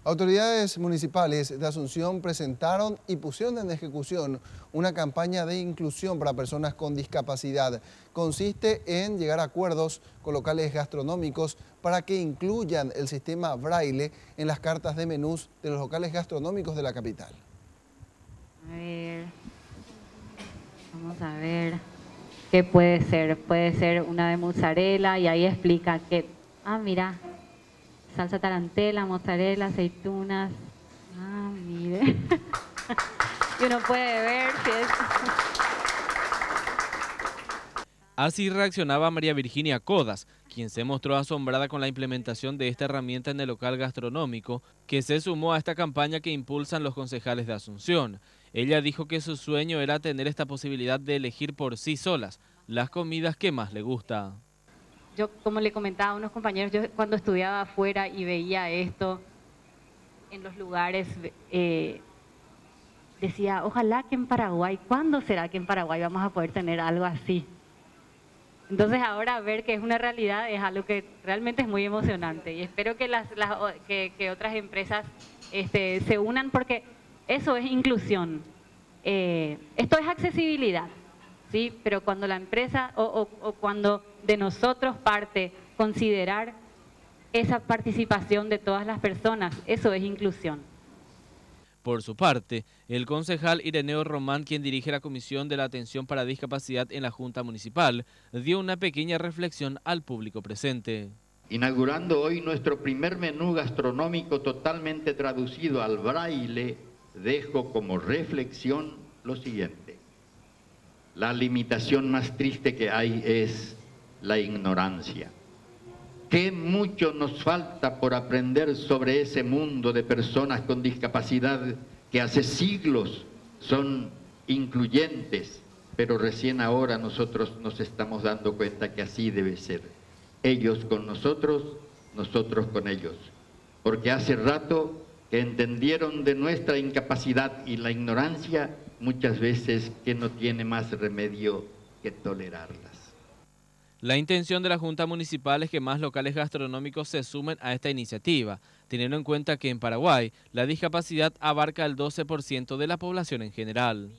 Autoridades municipales de Asunción presentaron y pusieron en ejecución una campaña de inclusión para personas con discapacidad. Consiste en llegar a acuerdos con locales gastronómicos para que incluyan el sistema braille en las cartas de menús de los locales gastronómicos de la capital. A ver, vamos a ver, ¿qué puede ser? Puede ser una de mozzarella y ahí explica que, mira, salsa tarantela, mozzarella, aceitunas. Mire. Y uno puede ver si es... Así reaccionaba María Virginia Codas, quien se mostró asombrada con la implementación de esta herramienta en el local gastronómico, que se sumó a esta campaña que impulsan los concejales de Asunción. Ella dijo que su sueño era tener esta posibilidad de elegir por sí solas las comidas que más le gusta. Yo, como le comentaba a unos compañeros, yo cuando estudiaba afuera y veía esto en los lugares, decía, ojalá que en Paraguay, ¿cuándo será que en Paraguay vamos a poder tener algo así? Entonces ahora ver que es una realidad es algo que realmente es muy emocionante y espero que que otras empresas se unan porque eso es inclusión. Esto es accesibilidad, ¿sí? Pero cuando la empresa o cuando de nosotros parte considerar esa participación de todas las personas, eso es inclusión. Por su parte, el concejal Ireneo Román, quien dirige la Comisión de la Atención para Discapacidad en la Junta Municipal, dio una pequeña reflexión al público presente. Inaugurando hoy nuestro primer menú gastronómico totalmente traducido al braille, dejo como reflexión lo siguiente. La limitación más triste que hay es la ignorancia. Qué mucho nos falta por aprender sobre ese mundo de personas con discapacidad que hace siglos son incluyentes, pero recién ahora nosotros nos estamos dando cuenta que así debe ser. Ellos con nosotros, nosotros con ellos. Porque hace rato que entendieron de nuestra incapacidad y la ignorancia, muchas veces que no tiene más remedio que tolerarlas. La intención de la Junta Municipal es que más locales gastronómicos se sumen a esta iniciativa, teniendo en cuenta que en Paraguay la discapacidad abarca el 12% de la población en general.